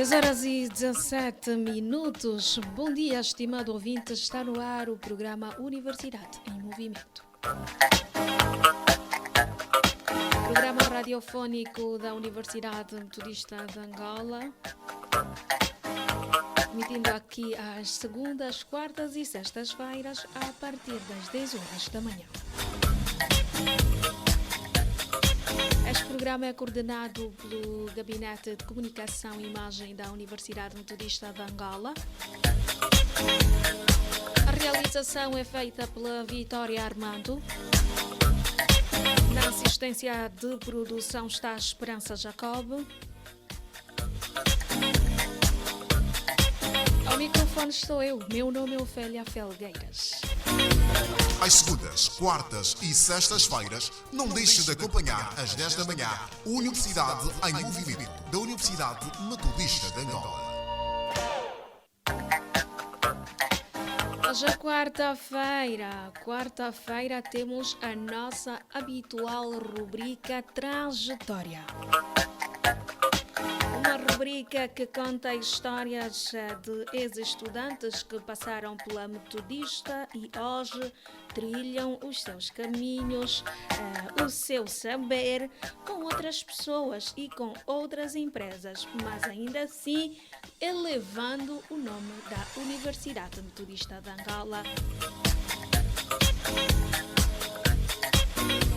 10h17. Bom dia, estimado ouvinte. Está no ar o programa Universidade em Movimento. Programa radiofónico da Universidade Metodista de Angola. Emitindo aqui às segundas, quartas e sextas-feiras a partir das 10 horas da manhã. Este programa é coordenado pelo Gabinete de Comunicação e Imagem da Universidade Metodista de Angola. A realização é feita pela Vitória Armando. Na assistência de produção está a Esperança Jacob. Ao microfone estou eu. Meu nome é Ofélia Felgueiras. Às segundas, quartas e sextas-feiras, não deixe de acompanhar às 10 da manhã Universidade em Movimento da Universidade Metodista de Angola. Hoje é quarta-feira temos a nossa habitual rubrica Trajetória. Uma rubrica que conta histórias de ex-estudantes que passaram pela Metodista e hoje trilham os seus caminhos, o seu saber com outras pessoas e com outras empresas, mas ainda assim elevando o nome da Universidade Metodista de Angola.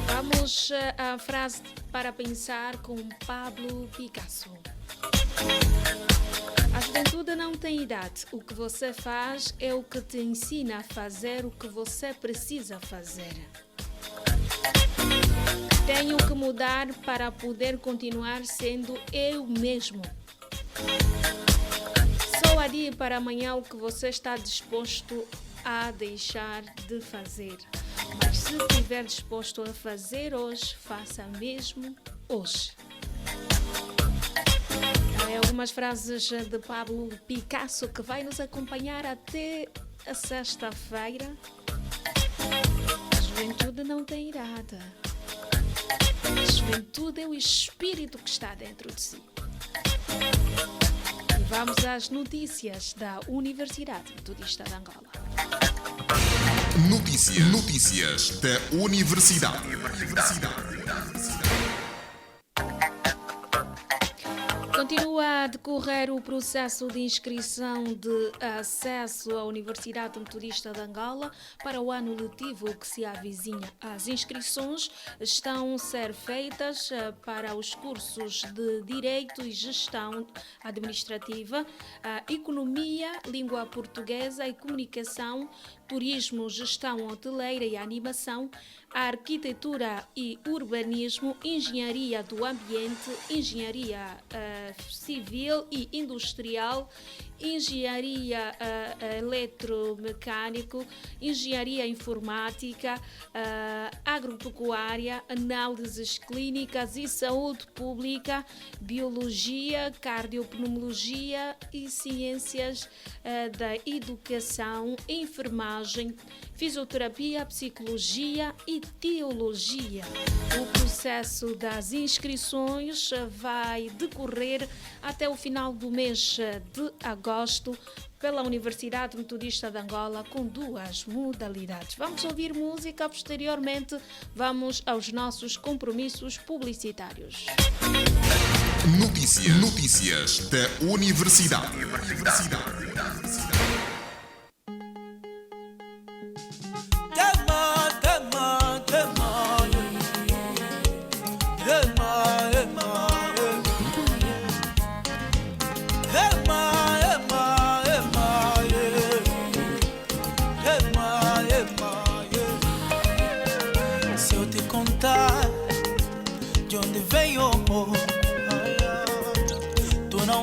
Vamos à frase para pensar com Pablo Picasso. A juventude não tem idade. O que você faz é o que te ensina a fazer o que você precisa fazer. Tenho que mudar para poder continuar sendo eu mesmo. Só adie para amanhã o que você está disposto a deixar de fazer. Mas se estiver disposto a fazer hoje, faça mesmo hoje. Algumas frases de Pablo Picasso que vai nos acompanhar até a sexta-feira. A juventude não tem idade. A juventude é o espírito que está dentro de si. E vamos às notícias da Universidade Metodista de Angola. Notícias da Universidade. Continua a decorrer o processo de inscrição de acesso à Universidade Metodista de Angola para o ano letivo que se avizinha. As inscrições estão a ser feitas para os cursos de Direito e Gestão Administrativa, Economia, Língua Portuguesa e Comunicação, Turismo, Gestão Hoteleira e Animação, Arquitetura e Urbanismo, Engenharia do Ambiente, Engenharia Civil e Industrial, Engenharia Eletromecânico, Engenharia Informática, Agropecuária, Análises Clínicas e Saúde Pública, Biologia, Cardiopneumologia e Ciências da Educação, Enfermagem, Fisioterapia, Psicologia e Teologia. O processo das inscrições vai decorrer até o final do mês de agosto pela Universidade Metodista de Angola com duas modalidades. Vamos ouvir música, posteriormente vamos aos nossos compromissos publicitários. Notícias da Universidade.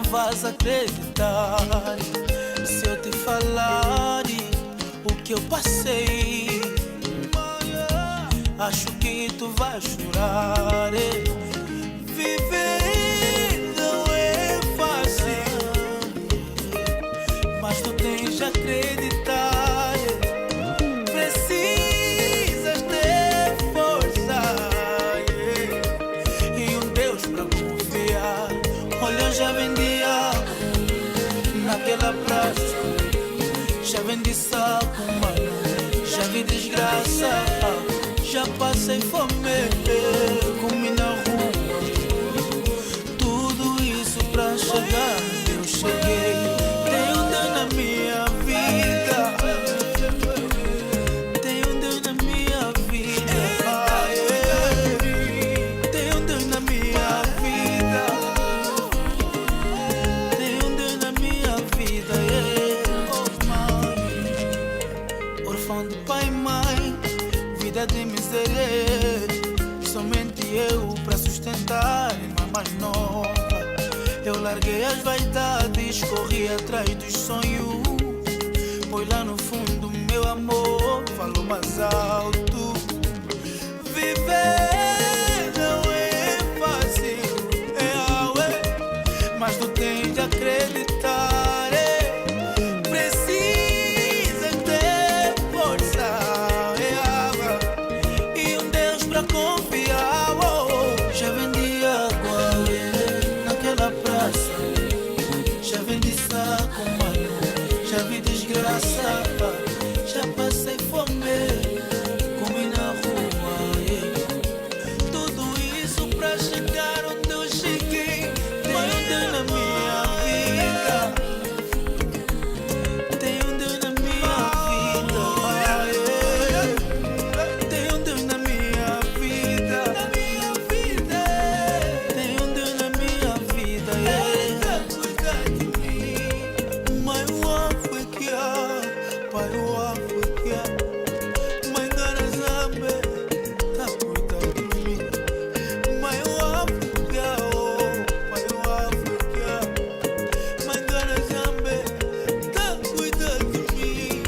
Vais acreditar se eu te falar o que eu passei. Acho que tu vais chorar. Viver não é fácil, mas tu tens de acreditar. Precisas ter força e um Deus para confiar. Olha, eu já vendia vendi saco, mano. Já vi desgraça, já passei fome, comi na rua. Tudo isso pra chegar, eu cheguei. Tenho Deus na minha vida. Tenho Deus na minha vida. Tenho Deus na minha vida. Tenho Deus na minha vida. Oh, órfão de pai e mãe, vida de miséria. Somente eu pra sustentar irmã mais nova. Eu larguei as vaidades, corri atrás dos sonhos. Pois lá no fundo meu amor falou mais alto. Viver não é fácil, mas tu tens de acreditar. Precisa ter força e um Deus pra confiar. Já vendi água naquela praça, já vendi saco, mano, já vi desgraça, já passei fome, comi na rua. Tudo isso pra chegar onde eu cheguei. Tenho Deus na minha vida. Tenho Deus na minha vida. Tenho Deus na minha vida. Tenho Deus na minha vida. Cuida de mim. Mãe, o África, pai, o África. Mãe, Garazambe, tá cuidando de mim. Mãe, o África, pai, o África. Mãe, Garazambe, tá cuidando de mim.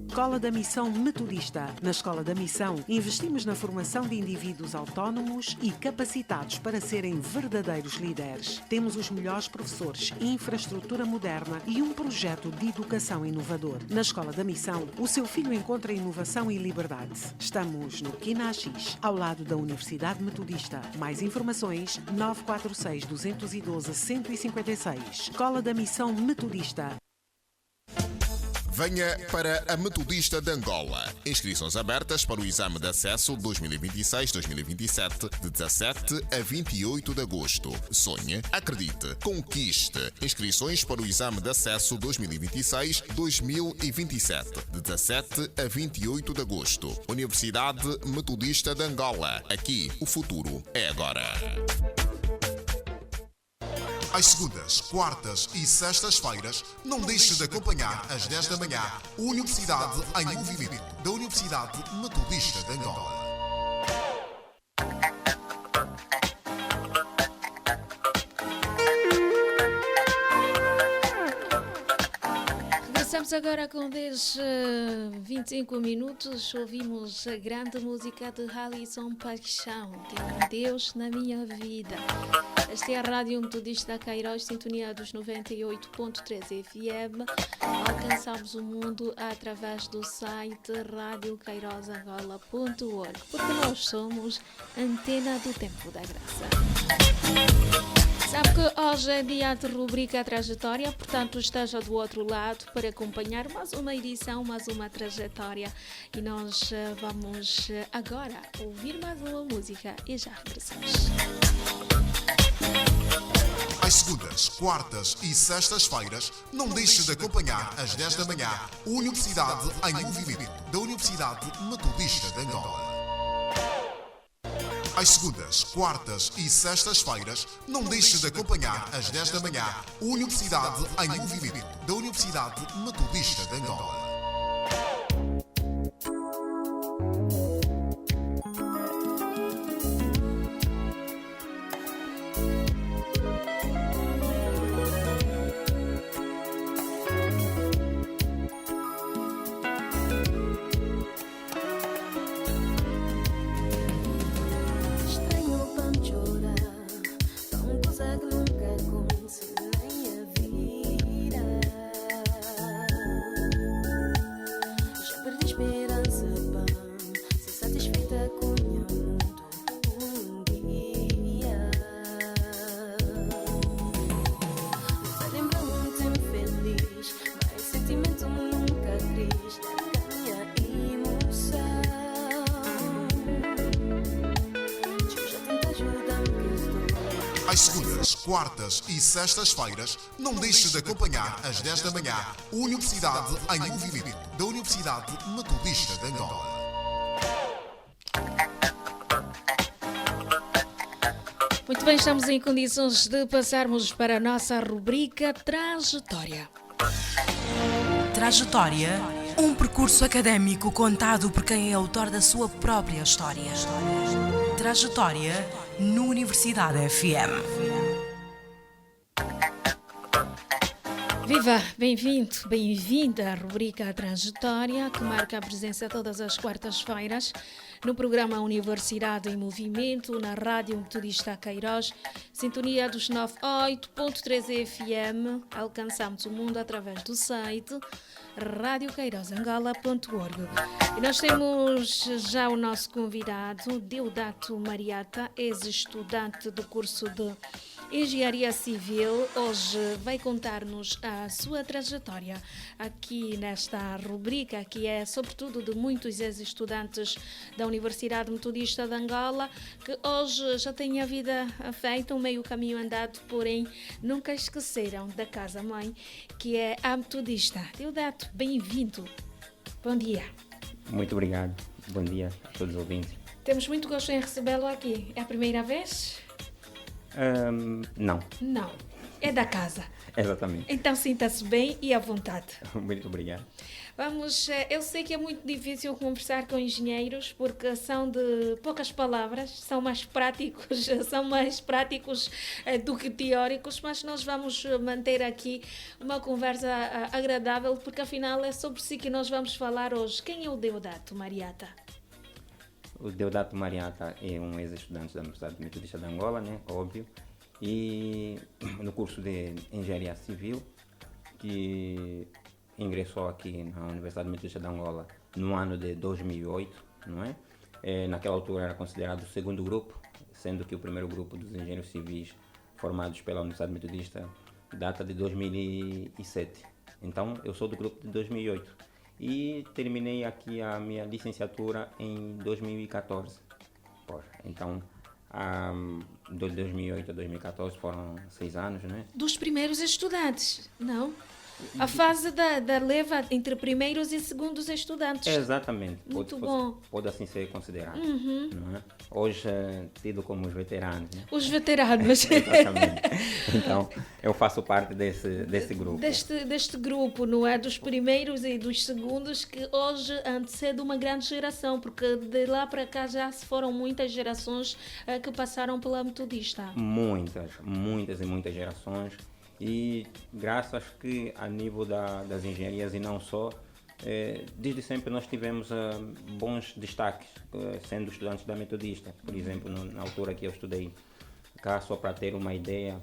Escola da Missão Metodista. Na Escola da Missão, investimos na formação de indivíduos autónomos e capacitados para serem verdadeiros líderes. Temos os melhores professores, infraestrutura moderna e um projeto de educação inovador. Na Escola da Missão, o seu filho encontra inovação e liberdade. Estamos no Quinaxis, ao lado da Universidade Metodista. Mais informações, 946 212 156. Escola da Missão Metodista. Venha para a Metodista de Angola. Inscrições abertas para o Exame de Acesso 2026-2027, de 17 a 28 de agosto. Sonhe, acredite, conquiste. Inscrições para o Exame de Acesso 2026-2027, de 17 a 28 de agosto. Universidade Metodista de Angola. Aqui, o futuro é agora. Às segundas, quartas e sextas-feiras, não deixe de acompanhar às 10 da manhã a Universidade em Movimento, da Universidade Metodista de Angola. Começamos agora com 25 minutos. Ouvimos a grande música de Alisson Paixão, Tem Deus na Minha Vida. Esta é a Rádio Metodista Cairóis, sintonia dos 98.3 FM. Alcançamos o mundo através do site radiocairosangola.org, porque nós somos Antena do Tempo da Graça. Sabe que hoje é dia de rubrica Trajetória, portanto esteja do outro lado para acompanhar mais uma edição, mais uma trajetória. E nós vamos agora ouvir mais uma música e já regressamos. Às segundas, quartas e sextas-feiras, não deixe de acompanhar às 10 da manhã a Universidade em Movimento, da Universidade Metodista de Angola. Às segundas, quartas e sextas-feiras, não deixe de acompanhar às 10 da manhã a Universidade em Movimento, da Universidade Metodista de Angola. Nunca conheci nem a vida. Às segundas, quartas e sextas-feiras, não deixe de acompanhar às 10 da manhã Universidade em Movimento, da Universidade Metodista de Angola. Muito bem, estamos em condições de passarmos para a nossa rubrica Trajetória. Trajetória, um percurso académico contado por quem é autor da sua própria história. Trajetória no Universidade FM. Viva! Bem-vindo, bem-vinda à rubrica Trajetória, que marca a presença todas as quartas-feiras no programa Universidade em Movimento, na Rádio Metodista Queiroz, sintonia dos 98.3 FM. Alcançamos o mundo através do site radioqueirozangola.org. E nós temos já o nosso convidado, Deodato Mariata, ex-estudante do curso de Engenharia Civil. Hoje vai contar-nos a sua trajetória aqui nesta rubrica, que é sobretudo de muitos ex-estudantes da Universidade Metodista de Angola, que hoje já têm a vida feita, um meio caminho andado, porém nunca esqueceram da casa-mãe, que é a Metodista. Deodato, bem-vindo. Bom dia. Muito obrigado. Bom dia a todos os ouvintes. Temos muito gosto em recebê-lo aqui. É a primeira vez? Não. Não. É da casa. Exatamente. Então sinta-se bem e à vontade. Muito obrigado. Vamos, eu sei que é muito difícil conversar com engenheiros porque são de poucas palavras, são mais práticos, do que teóricos, mas nós vamos manter aqui uma conversa agradável porque afinal é sobre si que nós vamos falar hoje. Quem é o Deodato Mariata? O Deodato Mariata é um ex-estudante da Universidade Metodista de Angola, né? Óbvio, e no curso de Engenharia Civil, que ingressou aqui na Universidade Metodista de Angola no ano de 2008, não é? Naquela altura era considerado o segundo grupo, sendo que o primeiro grupo dos engenheiros civis formados pela Universidade Metodista data de 2007. Então, eu sou do grupo de 2008 e terminei aqui a minha licenciatura em 2014. Então, de 2008 a 2014 foram 6 anos, né? Dos primeiros estudantes, não? A fase da leva entre primeiros e segundos estudantes. Exatamente. Muito bom. Pode assim ser considerado. Não é? Hoje tido como os veteranos. Né? Os veteranos. Exatamente. Então, eu faço parte desse grupo. Deste grupo, não é? Dos primeiros e dos segundos, que hoje antecede uma grande geração, porque de lá para cá já se foram muitas gerações que passaram pela Metodista. Muitas e muitas gerações. E graças que a nível das engenharias e não só, desde sempre nós tivemos bons destaques, sendo estudantes da Metodista. Por exemplo, na altura que eu estudei cá, só para ter uma ideia,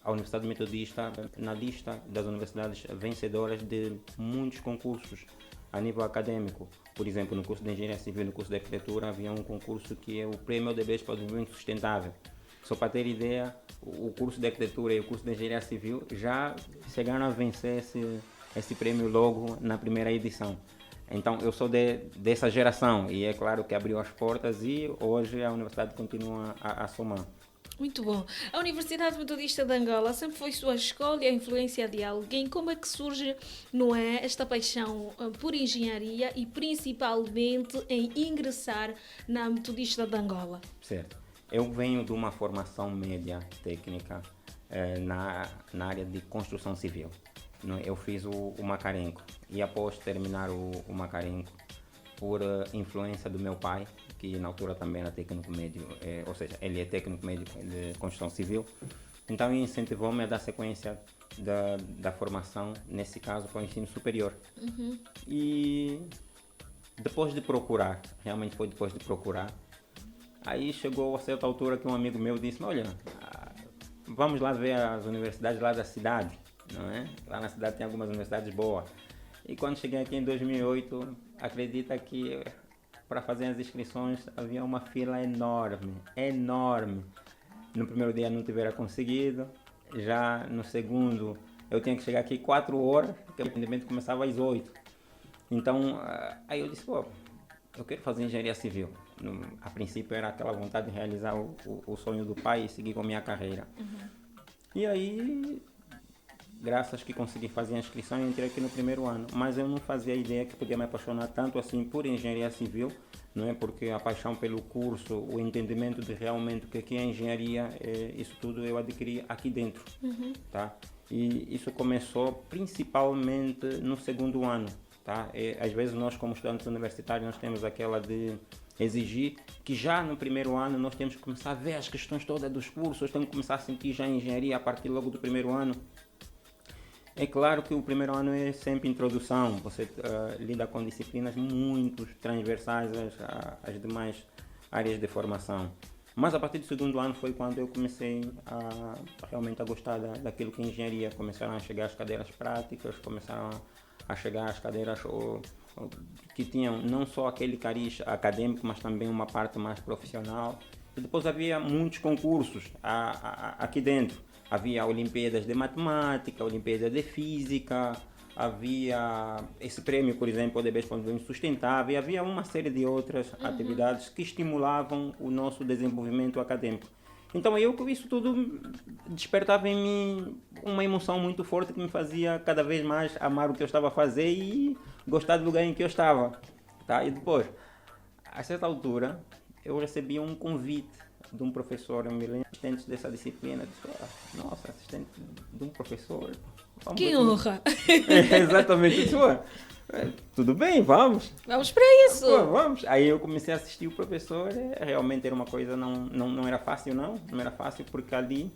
a Universidade Metodista na lista das universidades vencedoras de muitos concursos a nível acadêmico. Por exemplo, no curso de Engenharia Civil e no curso de Arquitetura havia um concurso que é o Prêmio ODB para o Desenvolvimento Sustentável. Só para ter ideia, o curso de Arquitetura e o curso de Engenharia Civil já chegaram a vencer esse prêmio logo na primeira edição. Então, eu sou dessa geração e é claro que abriu as portas e hoje a universidade continua a somar. Muito bom. A Universidade Metodista de Angola sempre foi sua escolha, a influência de alguém. Como é que surge, não é, esta paixão por engenharia e principalmente em ingressar na Metodista de Angola? Certo. Eu venho de uma formação média técnica na área de construção civil. Eu fiz o Macarenco e após terminar o Macarenco, por influência do meu pai, que na altura também era técnico médio, ou seja, ele é técnico médio de construção civil, então ele incentivou-me a dar sequência da formação, nesse caso para o ensino superior. E depois de procurar, realmente foi depois de procurar, aí chegou a certa altura que um amigo meu disse: olha, vamos lá ver as universidades lá da cidade, não é? Lá na cidade tem algumas universidades boas. E quando cheguei aqui em 2008, acredita que para fazer as inscrições havia uma fila enorme. No primeiro dia não tivera conseguido, já no segundo eu tinha que chegar aqui 4 horas, porque o atendimento começava às 8. Então, aí eu disse, eu quero fazer engenharia civil. A princípio era aquela vontade de realizar o sonho do pai e seguir com a minha carreira. E aí, graças que consegui fazer a inscrição, eu entrei aqui no primeiro ano. Mas eu não fazia ideia que podia me apaixonar tanto assim por engenharia civil, não é? Porque a paixão pelo curso, o entendimento de realmente o que é engenharia, isso tudo eu adquiri aqui dentro, tá? E isso começou principalmente no segundo ano, tá? Às vezes nós, como estudantes universitários, nós temos aquela de exigir que já no primeiro ano nós temos que começar a ver as questões todas dos cursos, temos que começar a sentir já a engenharia a partir logo do primeiro ano. É claro que o primeiro ano é sempre introdução, você lida com disciplinas muito transversais às demais áreas de formação. Mas a partir do segundo ano foi quando eu comecei realmente a gostar daquilo que é engenharia. Começaram a chegar as cadeiras práticas, começaram a chegar as cadeiras que tinham não só aquele cariz acadêmico, mas também uma parte mais profissional. E depois havia muitos concursos aqui dentro. Havia Olimpíadas de Matemática, Olimpíadas de Física, havia esse prêmio, por exemplo, ODB para o Desenvolvimento Sustentável, e havia uma série de outras atividades que estimulavam o nosso desenvolvimento acadêmico. Então isso tudo despertava em mim uma emoção muito forte que me fazia cada vez mais amar o que eu estava a fazer e gostar do lugar em que eu estava. Tá? E depois, a certa altura, eu recebi um convite de um professor, eu me lembro, assistente dessa disciplina, disse, nossa, assistente de um professor. Que honra! Exatamente, isso. Tudo bem, vamos. Vamos para isso. Vamos. Aí eu comecei a assistir o professor, realmente era uma coisa, não era fácil não era fácil, porque ali,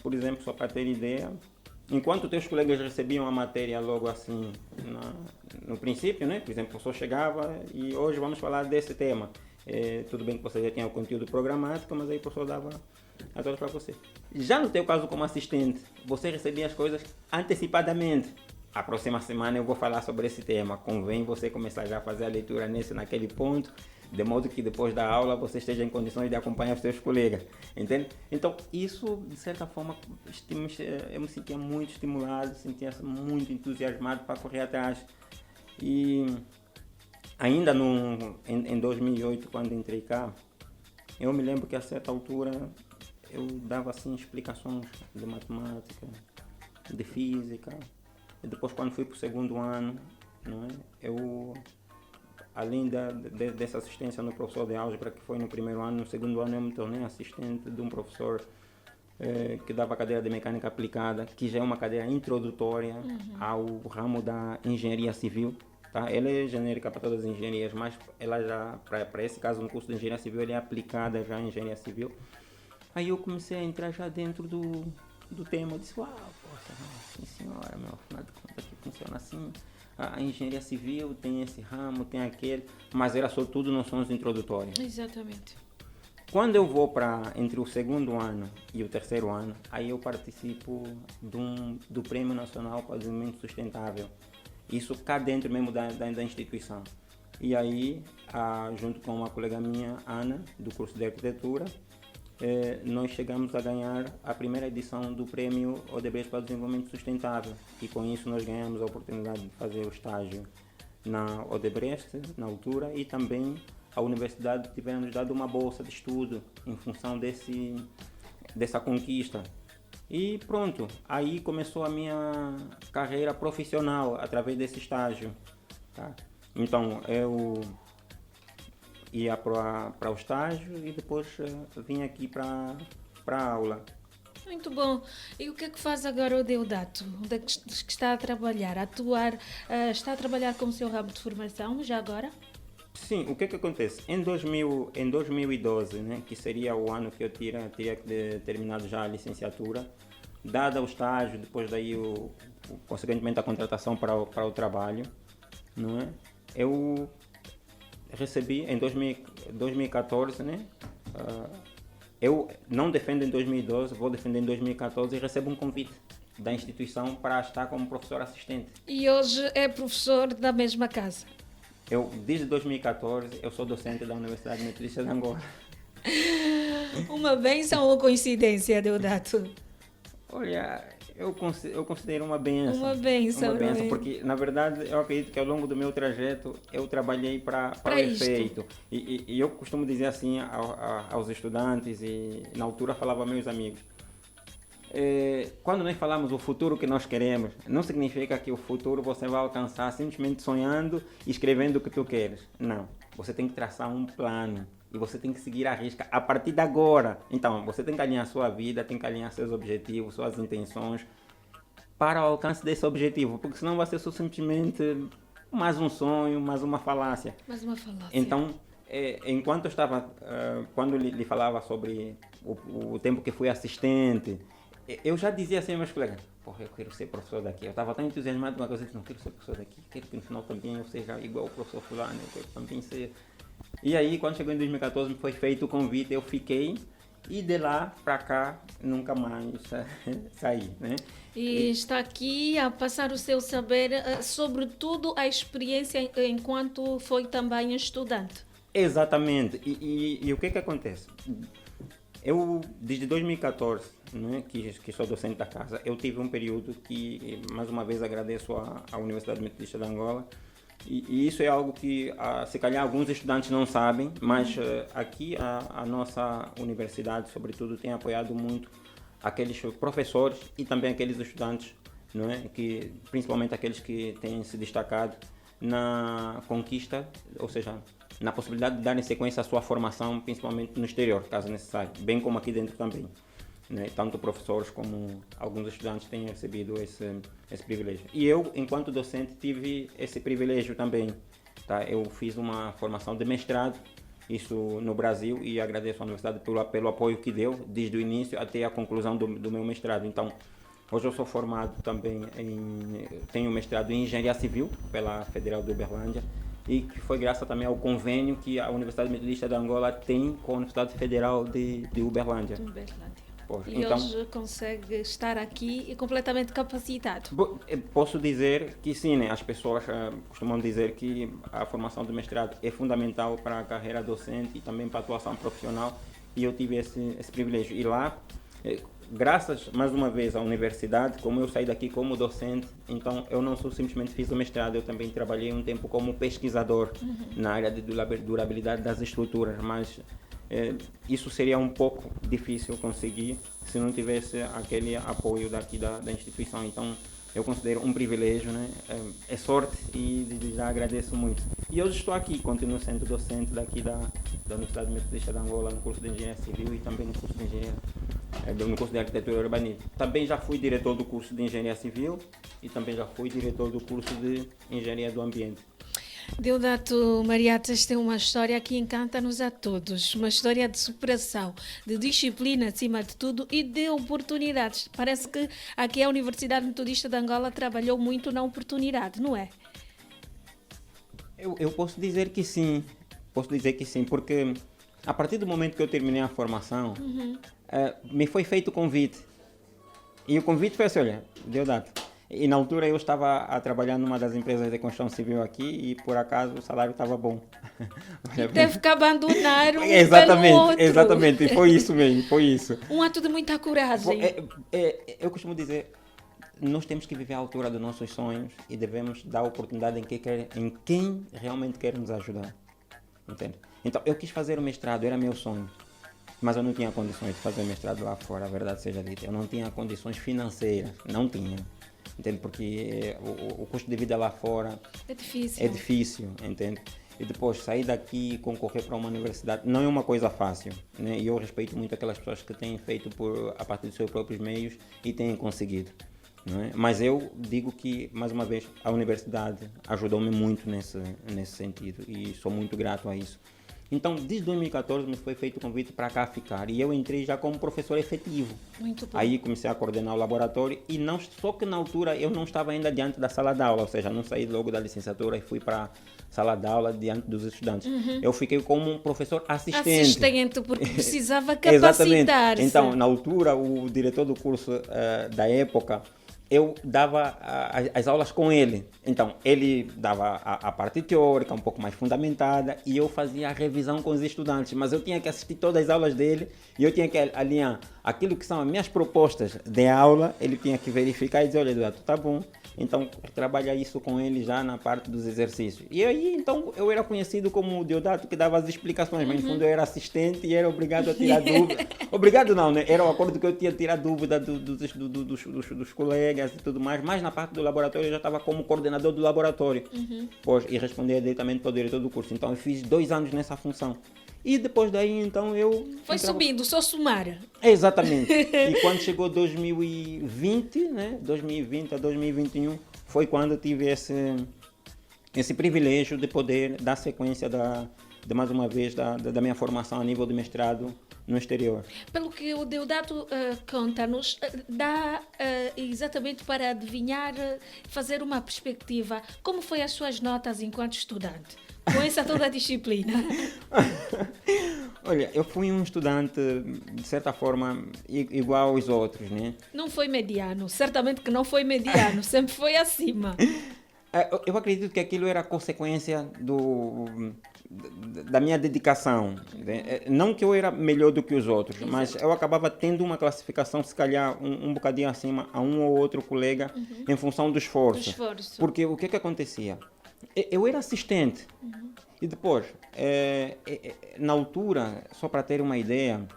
por exemplo, só para ter ideia, enquanto teus colegas recebiam a matéria logo assim, no princípio, né? Por exemplo, o professor chegava e hoje vamos falar desse tema. Tudo bem que você já tinha o conteúdo programático, mas aí o professor dava as aulas para você. Já no teu caso como assistente, você recebia as coisas antecipadamente. A próxima semana eu vou falar sobre esse tema. Convém você começar já a fazer a leitura naquele ponto, de modo que depois da aula você esteja em condições de acompanhar os seus colegas. Entende? Então, isso, de certa forma, eu me sentia muito estimulado, sentia muito entusiasmado para correr atrás. E ainda em 2008, quando entrei cá, eu me lembro que a certa altura eu dava assim explicações de matemática, de física. E depois, quando fui para o segundo ano, não é? Eu, além dessa assistência no professor de álgebra, que foi no primeiro ano, no segundo ano eu me tornei assistente de um professor que dava a cadeira de mecânica aplicada, que já é uma cadeira introdutória ao ramo da engenharia civil. Tá? Ela é genérica para todas as engenharias, mas ela já, para esse caso, no curso de engenharia civil, ela é aplicada já em engenharia civil. Aí eu comecei a entrar já dentro do tema. Eu disse, poxa, sim senhora, afinal de contas aqui funciona assim. A engenharia civil tem esse ramo, tem aquele, mas era sobretudo noções introdutórias. Exatamente. Quando eu vou entre o segundo ano e o terceiro ano, aí eu participo do Prêmio Nacional para o Desenvolvimento Sustentável. Isso cá dentro mesmo da instituição. E aí, junto com uma colega minha, Ana, do curso de arquitetura, nós chegamos a ganhar a primeira edição do Prêmio Odebrecht para o Desenvolvimento Sustentável. E com isso nós ganhamos a oportunidade de fazer o estágio na Odebrecht, na altura, e também a universidade tiveram nos dado uma bolsa de estudo em função dessa conquista. E pronto, aí começou a minha carreira profissional através desse estágio. Tá? Então eu ia para o estágio e depois vim aqui para a aula. Muito bom. E o que é que faz agora o Deodato? Onde é que está a trabalhar? Está a trabalhar com o seu ramo de formação já agora? Sim, o que acontece? Em 2012, né, que seria o ano que eu teria terminado já a licenciatura, dada o estágio, depois daí consequentemente a contratação para o trabalho, não é? Eu recebi em 2014, né? Eu não defendo em 2012, vou defender em 2014 e recebo um convite da instituição para estar como professor assistente. E hoje é professor da mesma casa? Desde 2014, eu sou docente da Universidade Metodista de Angola. Uma bênção ou coincidência, Deodato? Olha, Eu considero uma benção. Uma benção, Uma benção, não é? porque na verdade eu acredito que ao longo do meu trajeto eu trabalhei para o isto. efeito. E eu costumo dizer assim aos estudantes, e na altura falava aos meus amigos. Quando nós falamos o futuro que nós queremos, não significa que o futuro você vai alcançar simplesmente sonhando e escrevendo o que tu queres. Não. Você tem que traçar um plano e você tem que seguir a risca a partir de agora. Então, você tem que alinhar a sua vida, tem que alinhar seus objetivos, suas intenções para o alcance desse objetivo, porque senão vai ser só simplesmente mais um sonho, mais uma falácia. Mais uma falácia. Então, enquanto eu estava, quando lhe falava sobre o tempo que fui assistente, eu já dizia assim aos meus colegas, porra, eu quero ser professor daqui. Eu estava tão entusiasmado com uma coisa, eu disse, não quero ser professor daqui, quero que no final também eu seja igual o professor fulano, eu quero também ser... E aí, quando chegou em 2014, me foi feito o convite, eu fiquei, e de lá para cá, nunca mais saí, né? E está aqui a passar o seu saber, sobretudo a experiência enquanto foi também estudante. Exatamente. E o que acontece? Eu, desde 2014, né, que sou docente da casa, eu tive um período que, mais uma vez, agradeço à Universidade Metodista de Angola, e isso é algo que, se calhar, alguns estudantes não sabem, mas aqui a nossa universidade, sobretudo, tem apoiado muito aqueles professores e também aqueles estudantes, não é? Que, principalmente aqueles que têm se destacado na conquista, ou seja, na possibilidade de darem sequência à sua formação, principalmente no exterior, caso necessário, bem como aqui dentro também. Né? Tanto professores como alguns estudantes têm recebido esse privilégio. E eu, enquanto docente, tive esse privilégio também. Tá? Eu fiz uma formação de mestrado, isso no Brasil, e agradeço à universidade pelo apoio que deu, desde o início até a conclusão do meu mestrado. Então, hoje eu sou formado também tenho mestrado em Engenharia Civil pela Federal de Uberlândia, e que foi graças também ao convênio que a Universidade Metodista de Angola tem com a Universidade Federal de Uberlândia. Poxa, E então, hoje consegue estar aqui e completamente capacitado. posso dizer que sim, né? As pessoas costumam dizer que a formação do mestrado é fundamental para a carreira docente e também para a atuação profissional, e eu tive esse privilégio. E lá, graças mais uma vez à universidade, como eu saí daqui como docente, então eu não só simplesmente fiz o mestrado, eu também trabalhei um tempo como pesquisador na área de durabilidade das estruturas, mas isso seria um pouco difícil conseguir se não tivesse aquele apoio daqui da instituição. Então eu considero um privilégio, né? É sorte, e já agradeço muito. E hoje estou aqui, continuo sendo docente daqui da Universidade Metodista de Angola, no curso de Engenharia Civil e também no curso de Engenharia, no curso de Arquitetura e Urbanismo. Também já fui diretor do curso de Engenharia Civil e também já fui diretor do curso de Engenharia do Ambiente. Deodato Mariatas tem uma história que encanta-nos a todos, uma história de superação, de disciplina acima de tudo e de oportunidades. Parece que aqui a Universidade Metodista de Angola trabalhou muito na oportunidade, não é? Eu posso dizer que sim, porque a partir do momento que eu terminei a formação, me foi feito o convite. E o convite foi assim, olha, Deodato. E na altura eu estava a trabalhar numa das empresas de construção civil aqui e por acaso o salário estava bom. E teve que abandonar um exatamente, pelo outro. Exatamente, foi isso mesmo, foi isso. Um ato de muita coragem. Eu costumo dizer, nós temos que viver à altura dos nossos sonhos e devemos dar oportunidade em quem realmente quer nos ajudar. Entende? Então eu quis fazer o mestrado, era meu sonho. Mas eu não tinha condições de fazer o mestrado lá fora, a verdade seja dita. Eu não tinha condições financeiras, não tinha. Entende? Porque o custo de vida lá fora é difícil, entende? E depois sair daqui e concorrer para uma universidade não é uma coisa fácil, né? E eu respeito muito aquelas pessoas que têm feito a partir dos seus próprios meios e têm conseguido, não é? Mas eu digo que, mais uma vez, a universidade ajudou-me muito nesse sentido e sou muito grato a isso. Então, desde 2014 me foi feito o convite para cá ficar e eu entrei já como professor efetivo. Muito bom. Aí comecei a coordenar o laboratório e só que na altura eu não estava ainda diante da sala de aula, ou seja, não saí logo da licenciatura e fui para a sala de aula diante dos estudantes. Eu fiquei como um professor assistente. Assistente, porque precisava capacitar-se. Então, na altura, o diretor do curso da época eu dava as aulas com ele. Então, ele dava a parte teórica, um pouco mais fundamentada, e eu fazia a revisão com os estudantes. Mas eu tinha que assistir todas as aulas dele e eu tinha que alinhar aquilo que são as minhas propostas de aula, ele tinha que verificar e dizer, olha, Eduardo, tá bom. Então, trabalhar isso com ele já na parte dos exercícios. E aí, então, eu era conhecido como o Deodato que dava as explicações, mas, no fundo, eu era assistente e era obrigado a tirar dúvida. Obrigado não, né? Era o acordo que eu tinha que tirar dúvida dos colegas e tudo mais, mas na parte do laboratório eu já estava como coordenador do laboratório. Pois, e respondia diretamente para o diretor do curso. Então, eu fiz 2 anos nessa função. E depois daí, então, eu... Foi subindo, só somar. Exatamente. E quando chegou 2020, né? 2020 a 2021, foi quando eu tive esse privilégio de poder dar sequência de mais uma vez, da minha formação a nível de mestrado no exterior. Pelo que o Deodato conta-nos, dá exatamente para adivinhar, fazer uma perspectiva. Como foi as suas notas enquanto estudante? Com essa toda a disciplina? Olha, eu fui um estudante, de certa forma, igual aos outros, né? Não foi mediano, certamente que não foi mediano, sempre foi acima. Eu acredito que aquilo era consequência da minha dedicação. Né? Não que eu era melhor do que os outros, exato, mas eu acabava tendo uma classificação, se calhar, um bocadinho acima a um ou outro colega, em função do esforço. Porque o que acontecia? Eu era assistente. E depois, na altura, só para ter uma ideia,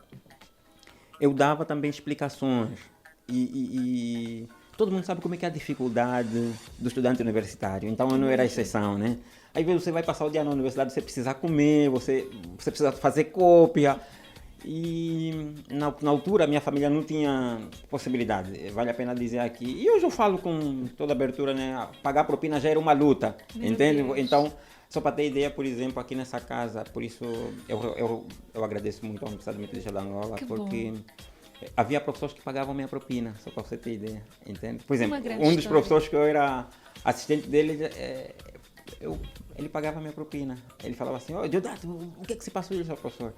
eu dava também explicações. E todo mundo sabe como é que é a dificuldade do estudante universitário. Então eu não era exceção, né? Aí você vai passar o dia na universidade, você precisa comer, você precisa fazer cópia. E na altura a minha família não tinha possibilidade, vale a pena dizer aqui. E hoje eu falo com toda abertura, né? Pagar propina já era uma luta, entende? Deus. Então, só para ter ideia, por exemplo, aqui nessa casa, por isso eu agradeço muito à Universidade Metodista de Angola, que porque havia professores que pagavam minha propina, só para você ter ideia, entende? Por exemplo, um dos professores que eu era assistente dele, ele pagava minha propina. Ele falava assim, ó, Deodato, o que é que se passou hoje, professor?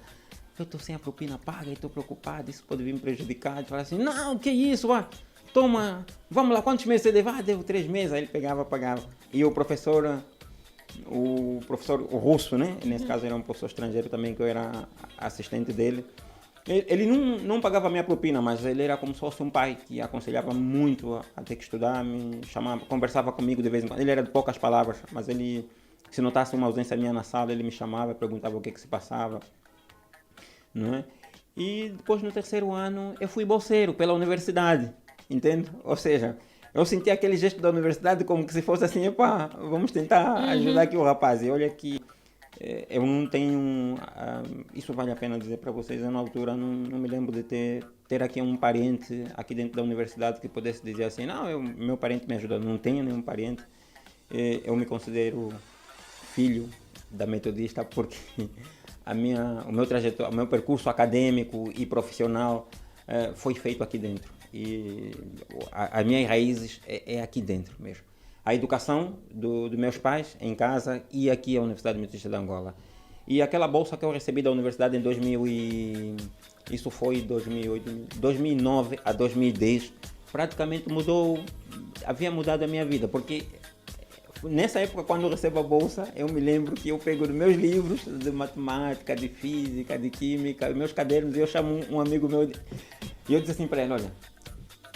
Eu estou sem a propina paga e estou preocupado, isso pode vir me prejudicar. Ele falava assim, não, que isso, toma, vamos lá, quantos meses você deve? Devo 3 meses. Aí ele pagava. E o professor russo, né? Nesse caso era um professor estrangeiro também, que eu era assistente dele. Ele não pagava a minha propina, mas ele era como se fosse um pai que aconselhava muito a ter que estudar, me chamava, conversava comigo de vez em quando. Ele era de poucas palavras, mas ele, se notasse uma ausência minha na sala, ele me chamava, perguntava o que se passava. Não é? E depois, no 3º ano, eu fui bolseiro pela universidade, entende? Ou seja, eu senti aquele gesto da universidade como que se fosse assim, vamos tentar ajudar aqui o rapaz. E olha que eu não tenho, isso vale a pena dizer para vocês, eu na altura não me lembro de ter aqui um parente aqui dentro da universidade que pudesse dizer assim, não, meu parente me ajuda. Não tenho nenhum parente, eu me considero filho da Metodista porque o meu percurso acadêmico e profissional foi feito aqui dentro. E as minhas raízes é aqui dentro mesmo. A educação dos meus pais em casa e aqui a Universidade Metodista de Angola. E aquela bolsa que eu recebi da universidade em isso foi 2009 a 2010, praticamente havia mudado a minha vida, porque nessa época, quando eu recebo a bolsa, eu me lembro que eu pego os meus livros de matemática, de física, de química, meus cadernos, e eu chamo um amigo meu e eu disse assim para ele, olha,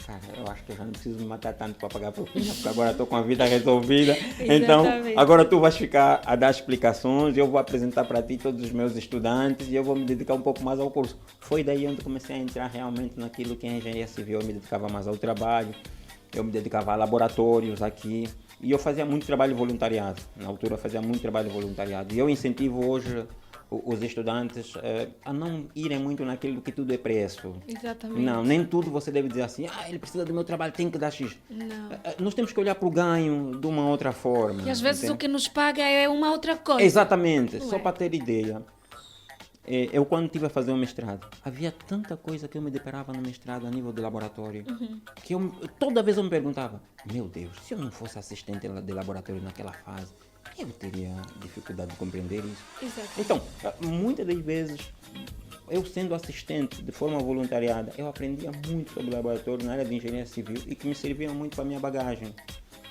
cara, eu acho que eu já não preciso me matar tanto para pagar a propina, porque agora estou com a vida resolvida. Então, agora tu vais ficar a dar explicações, eu vou apresentar para ti todos os meus estudantes e eu vou me dedicar um pouco mais ao curso. Foi daí onde comecei a entrar realmente naquilo que é engenharia civil. Eu me dedicava mais ao trabalho, eu me dedicava a laboratórios aqui. E eu fazia muito trabalho voluntariado. Na altura eu fazia muito trabalho voluntariado. E eu incentivo hoje os estudantes a não irem muito naquilo que tudo é preço. Exatamente. Não, nem tudo você deve dizer assim, ele precisa do meu trabalho, tem que dar X. Não. Nós temos que olhar para o ganho de uma outra forma. E às vezes o que nos paga é uma outra coisa. Exatamente. Só para ter ideia. Eu quando estive a fazer o mestrado, havia tanta coisa que eu me deparava no mestrado a nível de laboratório, que toda vez eu me perguntava, meu Deus, se eu não fosse assistente de laboratório naquela fase, eu teria dificuldade de compreender isso. Exato. Então, muitas das vezes, eu sendo assistente de forma voluntariada, eu aprendia muito sobre laboratório na área de engenharia civil e que me servia muito para a minha bagagem.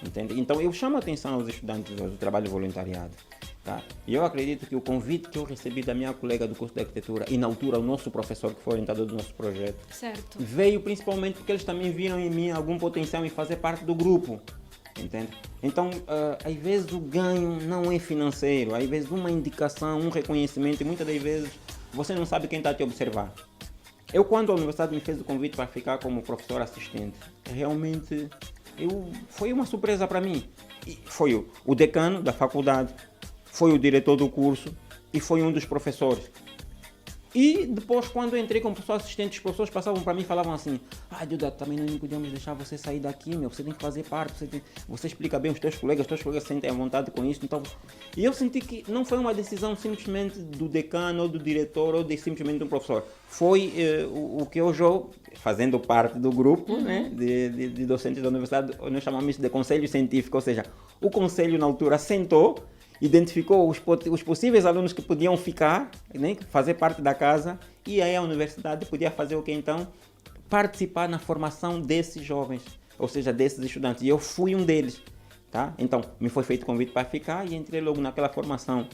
Entende? Então eu chamo a atenção aos estudantes do trabalho voluntariado. Tá? E eu acredito que o convite que eu recebi da minha colega do curso de arquitetura e na altura o nosso professor que foi orientador do nosso projeto, Certo. veio principalmente porque eles também viram em mim algum potencial em fazer parte do grupo. Entende? Então, às vezes o ganho não é financeiro, às vezes uma indicação, um reconhecimento, e muitas das vezes você não sabe quem está a te observar. Eu, quando a universidade me fez o convite para ficar como professor assistente, realmente foi uma surpresa para mim. E foi o decano da faculdade, foi o diretor do curso e foi um dos professores. E depois, quando eu entrei como professor assistente, os professores passavam para mim e falavam assim: Deodato, também não podemos deixar você sair daqui, você tem que fazer parte, você explica bem os teus colegas sentem à vontade com isso. Então, e eu senti que não foi uma decisão simplesmente do decano ou do diretor ou simplesmente do professor. Foi o que hoje, fazendo parte do grupo, né, de docentes da universidade, nós chamamos isso de conselho científico, ou seja, o conselho na altura sentou, identificou os possíveis alunos que podiam ficar, né, fazer parte da casa, e aí a universidade podia fazer o que então? Participar na formação desses jovens, ou seja, desses estudantes. E eu fui um deles. Tá? Então, me foi feito convite para ficar e entrei logo naquela formação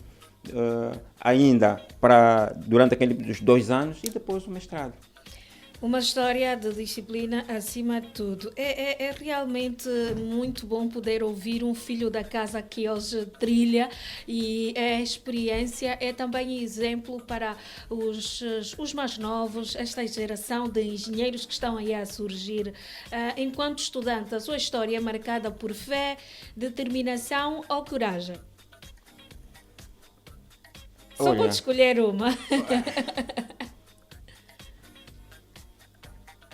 ainda durante aqueles 2 anos e depois o mestrado. Uma história de disciplina acima de tudo. É realmente muito bom poder ouvir um filho da casa que hoje trilha, e a experiência é também exemplo para os mais novos, esta geração de engenheiros que estão aí a surgir. Enquanto estudante, a sua história é marcada por fé, determinação ou coragem? Só pode escolher uma.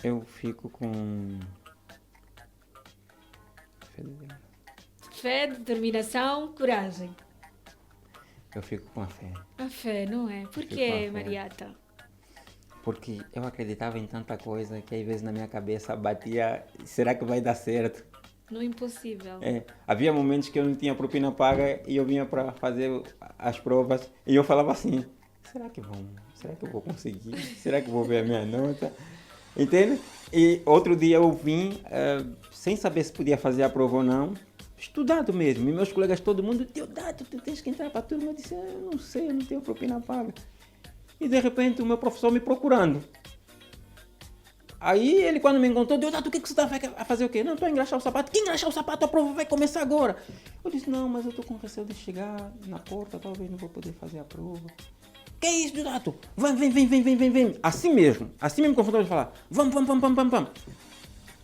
Eu fico com fé, determinação, coragem. Eu fico com a fé. A fé, não é? Por quê, Mariata? Porque eu acreditava em tanta coisa que às vezes na minha cabeça batia: será que vai dar certo? No impossível. Havia momentos que eu não tinha propina paga e eu vinha para fazer as provas e eu falava assim: será que eu vou conseguir? Será que eu vou ver a minha nota? Entende? E outro dia eu vim, sem saber se podia fazer a prova ou não, estudado mesmo. E meus colegas, todo mundo: Deodato, tu tens que entrar para a turma. Eu disse: eu não sei, eu não tenho propina paga. E de repente o meu professor me procurando. Aí ele, quando me encontrou: Deodato, o que você está a fazer o quê? Não, estou a engraxar o sapato. Que engraxar o sapato? A prova vai começar agora. Eu disse: não, mas eu estou com receio de chegar na porta, talvez não vou poder fazer a prova. Que é isso, Deodato? Vem. Assim mesmo confortável de falar. Vamos.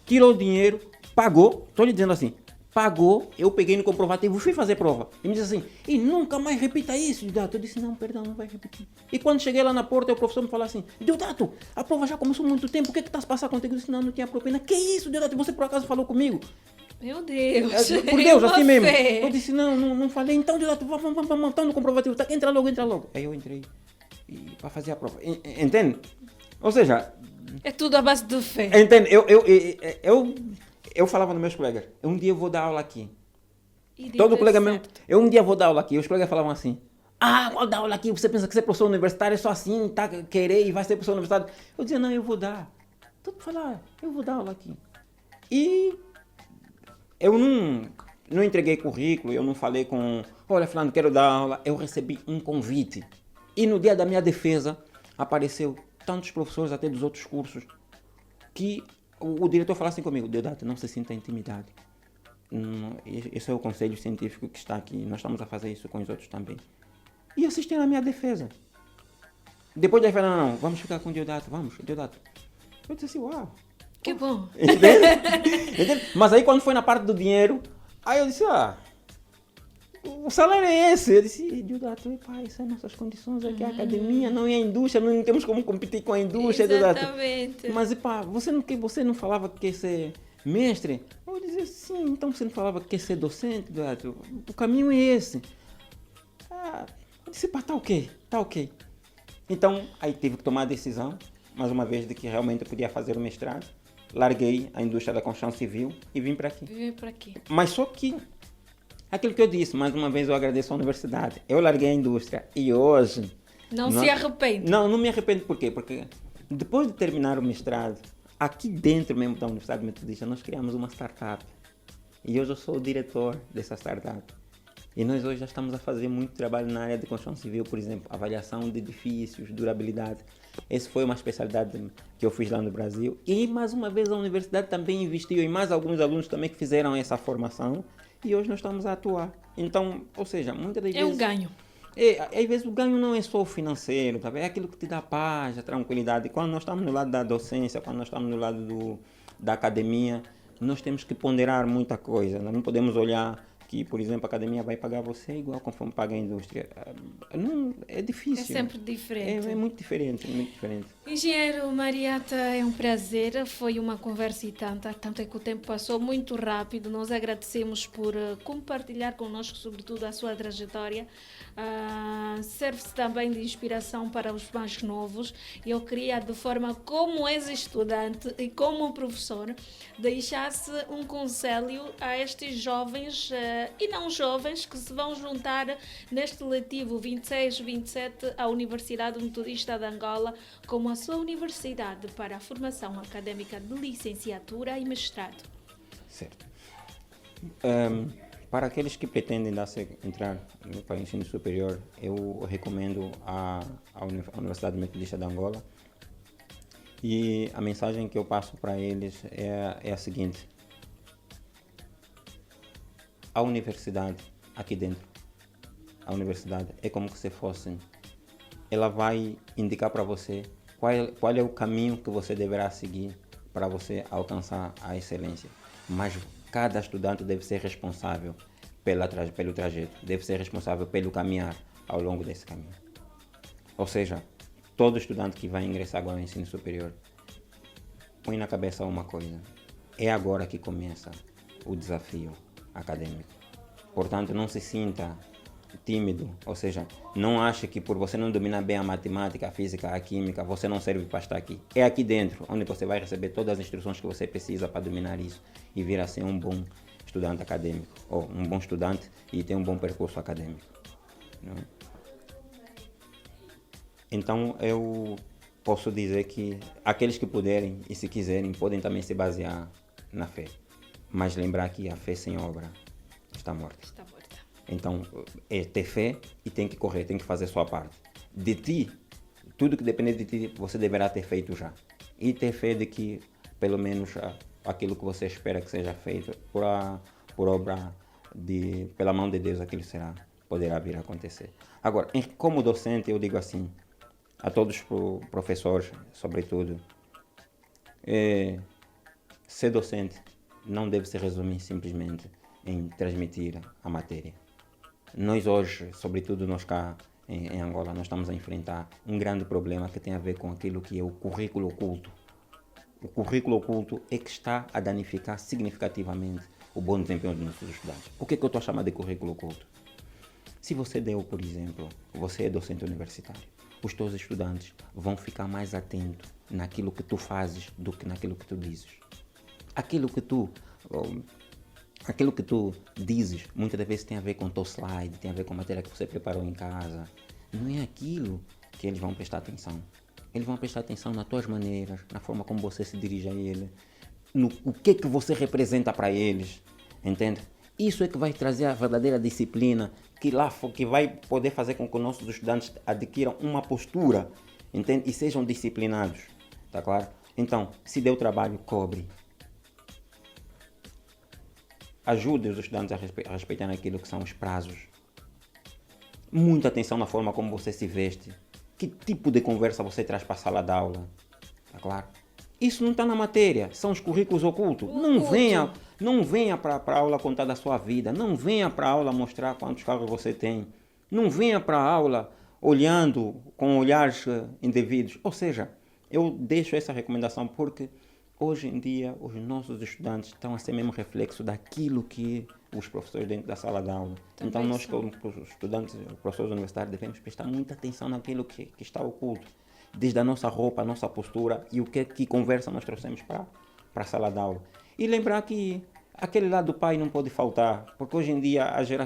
Tirou o dinheiro, pagou, estou lhe dizendo assim, pagou, eu peguei no comprovativo, fui fazer prova. E me disse assim: e nunca mais repita isso, Deodato. Eu disse: não, perdão, não vai repetir. E quando cheguei lá na porta, o professor me falou assim: Deodato, a prova já começou há muito tempo, o que está se passando contigo? Eu disse: não tinha propina. Que isso, Deodato? Você por acaso falou comigo? Meu Deus. Por Deus, assim mesmo. Fé. Eu disse: não falei. Então, Deodato, vamos montar no comprovativo. Tá, entra logo. Aí eu entrei para fazer a prova. Entende? Ou seja... É tudo à base de fé. Entende? Eu falava nos meus colegas: um dia eu vou dar aula aqui. Todo colega meu, um dia vou dar aula aqui. E os colegas falavam assim: vou dar aula aqui. Você pensa que ser professor universitário é só assim, tá, querer e vai ser professor universitário? Eu dizia: não, eu vou dar. Todo falar: eu vou dar aula aqui. E eu não entreguei currículo, eu não falei com: olha, fulano, quero dar aula. Eu recebi um convite. E no dia da minha defesa, apareceu tantos professores, até dos outros cursos, que o diretor falou assim comigo: Deodato, não se sinta intimidado. Esse é o conselho científico que está aqui. Nós estamos a fazer isso com os outros também. E assistiram à minha defesa. Depois daí falaram: não, vamos ficar com o Deodato, Deodato. Eu disse assim: uau. Que bom. Entende? Mas aí quando foi na parte do dinheiro, aí eu disse: o salário é esse. Eu disse: Deodato, essas são nossas condições aqui, a academia, não é a indústria, não temos como competir com a indústria. Exatamente. Deodato. Mas você não falava que quer ser mestre? Eu dizia: sim, então você não falava que quer ser docente, Deodato? O caminho é esse. Eu disse: tá ok. Então, aí tive que tomar a decisão, mais uma vez, de que realmente eu podia fazer o mestrado. Larguei a indústria da construção civil e vim para aqui. Mas só que, aquilo que eu disse, mais uma vez eu agradeço à universidade. Eu larguei a indústria e hoje Não se arrepende? Não me arrependo. Por quê? Porque depois de terminar o mestrado, aqui dentro mesmo da Universidade Metodista, nós criamos uma startup. E hoje eu sou o diretor dessa startup. E nós hoje já estamos a fazer muito trabalho na área de construção civil, por exemplo, avaliação de edifícios, durabilidade. Essa foi uma especialidade que eu fiz lá no Brasil. E mais uma vez a universidade também investiu em mais alguns alunos também que fizeram essa formação. E hoje nós estamos a atuar. Então, ou seja, muitas das vezes... É um ganho. Às vezes o ganho não é só o financeiro, tá? É aquilo que te dá paz, a tranquilidade. Quando nós estamos no lado da docência, quando nós estamos no lado da academia, nós temos que ponderar muita coisa. Nós não podemos olhar que, por exemplo, a academia vai pagar você igual conforme paga a indústria. Não, é difícil. É sempre diferente. É muito diferente, muito diferente. Engenheiro Mariata, é um prazer, foi uma conversa e tanto é que o tempo passou muito rápido. Nós agradecemos por compartilhar connosco, sobretudo, a sua trajetória. Serve-se também de inspiração para os mais novos. Eu queria, de forma como ex-estudante e como professor, deixasse um conselho a estes jovens e não jovens que se vão juntar neste letivo 26-27 à Universidade Metodista de Angola como a sua universidade para a formação académica de licenciatura e mestrado. Certo. Para aqueles que pretendem entrar para o ensino superior, eu recomendo a Universidade Metodista de Angola. E a mensagem que eu passo para eles é a seguinte: a universidade aqui dentro, a universidade é como se fosse, ela vai indicar para você qual é o caminho que você deverá seguir para você alcançar a excelência. Mas cada estudante deve ser responsável pelo trajeto, deve ser responsável pelo caminhar ao longo desse caminho. Ou seja, todo estudante que vai ingressar agora no ensino superior, põe na cabeça uma coisa: é agora que começa o desafio acadêmico. Portanto, não se sinta tímido, ou seja, não ache que por você não dominar bem a matemática, a física, a química, você não serve para estar aqui. É aqui dentro onde você vai receber todas as instruções que você precisa para dominar isso e vir a ser um bom estudante acadêmico, ou um bom estudante e ter um bom percurso acadêmico. Não é? Então, eu posso dizer que aqueles que puderem e se quiserem podem também se basear na fé. Mas lembrar que a fé sem obra está morta. Está morta. Então, é ter fé e tem que correr, tem que fazer a sua parte. De ti, tudo que depender de ti, você deverá ter feito já. E ter fé de que, pelo menos, aquilo que você espera que seja feito por obra, pela mão de Deus, aquilo poderá vir a acontecer. Agora, como docente, eu digo assim, a todos os professores, sobretudo, ser docente não deve se resumir simplesmente em transmitir a matéria. Nós hoje, sobretudo nós cá em Angola, nós estamos a enfrentar um grande problema que tem a ver com aquilo que é o currículo oculto. O currículo oculto é que está a danificar significativamente o bom desempenho dos nossos estudantes. Por que eu estou a chamar de currículo oculto? Se você por exemplo, você é docente universitário, os teus estudantes vão ficar mais atentos naquilo que tu fazes do que naquilo que tu dizes. Aquilo que tu dizes, muitas das vezes tem a ver com o teu slide, tem a ver com a matéria que você preparou em casa. Não é aquilo que eles vão prestar atenção. Eles vão prestar atenção nas tuas maneiras, na forma como você se dirige a ele, no o que você representa para eles, entende? Isso é que vai trazer a verdadeira disciplina, que vai poder fazer com que os nossos estudantes adquiram uma postura, entende? E sejam disciplinados, tá claro? Então, se deu trabalho, cobre. Ajude os estudantes a respeitar aquilo que são os prazos. Muita atenção na forma como você se veste. Que tipo de conversa você traz para a sala de aula. Tá claro? Isso não está na matéria. São os currículos ocultos. Não venha para a aula contar da sua vida. Não venha para a aula mostrar quantos carros você tem. Não venha para a aula olhando com olhares indevidos. Ou seja, eu deixo essa recomendação porque hoje em dia, os nossos estudantes estão a ser mesmo reflexo daquilo que os professores dentro da sala de aula. Também então, nós, como estudantes, professores universitários, devemos prestar muita atenção naquilo que está oculto. Desde a nossa roupa, a nossa postura e o que conversa nós trouxemos para a sala de aula. E lembrar que aquele lado do pai não pode faltar, porque hoje em dia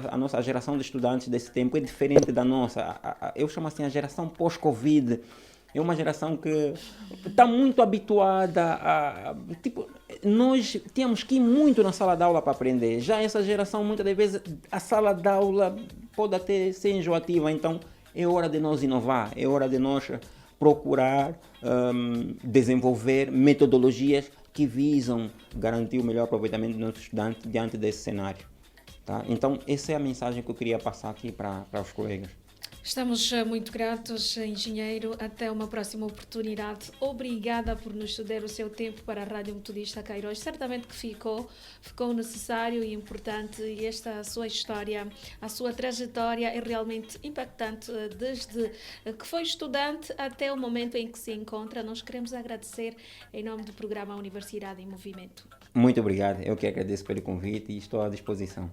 a nossa geração de estudantes desse tempo é diferente da nossa. Eu chamo assim a geração pós-Covid. É uma geração que está muito habituada a... Tipo, nós tínhamos que ir muito na sala de aula para aprender. Já essa geração, muitas das vezes, a sala de aula pode até ser enjoativa. Então, é hora de nós inovar, é hora de nós procurar desenvolver metodologias que visam garantir o melhor aproveitamento do nosso estudante diante desse cenário. Tá? Então, essa é a mensagem que eu queria passar aqui para os colegas. Estamos muito gratos, engenheiro. Até uma próxima oportunidade. Obrigada por nos ceder o seu tempo para a Rádio Metodista Cairós. Certamente que ficou necessário e importante, e esta sua história, a sua trajetória é realmente impactante, desde que foi estudante até o momento em que se encontra. Nós queremos agradecer em nome do programa Universidade em Movimento. Muito obrigado. Eu que agradeço pelo convite e estou à disposição.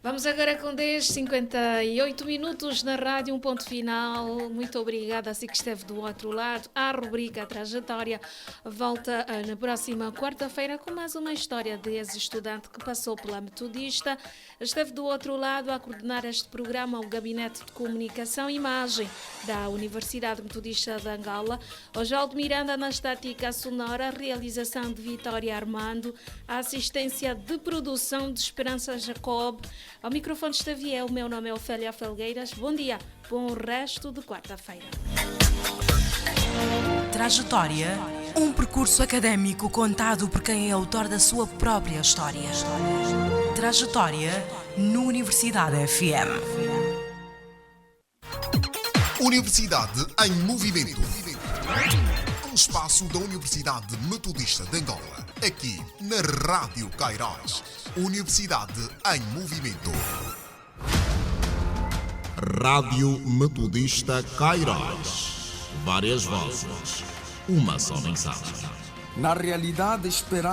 Vamos agora com 10:58 minutos na rádio, um ponto final. Muito obrigada a si que esteve do outro lado. A rubrica Trajetória volta na próxima quarta-feira com mais uma história de ex-estudante que passou pela Metodista. Esteve do outro lado a coordenar este programa o Gabinete de Comunicação e Imagem da Universidade Metodista de Angola. Oswaldo Miranda na estática sonora, a realização de Vitória Armando, a assistência de produção de Esperança Jacob. Ao microfone esteve eu, meu nome é Ofélia Felgueiras. Bom dia, bom resto de quarta-feira. Trajetória, um percurso académico contado por quem é autor da sua própria história. Trajetória no Universidade FM. Universidade em Movimento. Um espaço da Universidade Metodista de Angola. Aqui na Rádio Cairós. Universidade em Movimento. Rádio Metodista Cairós. Várias vozes. Uma só mensagem. Na realidade, esperar.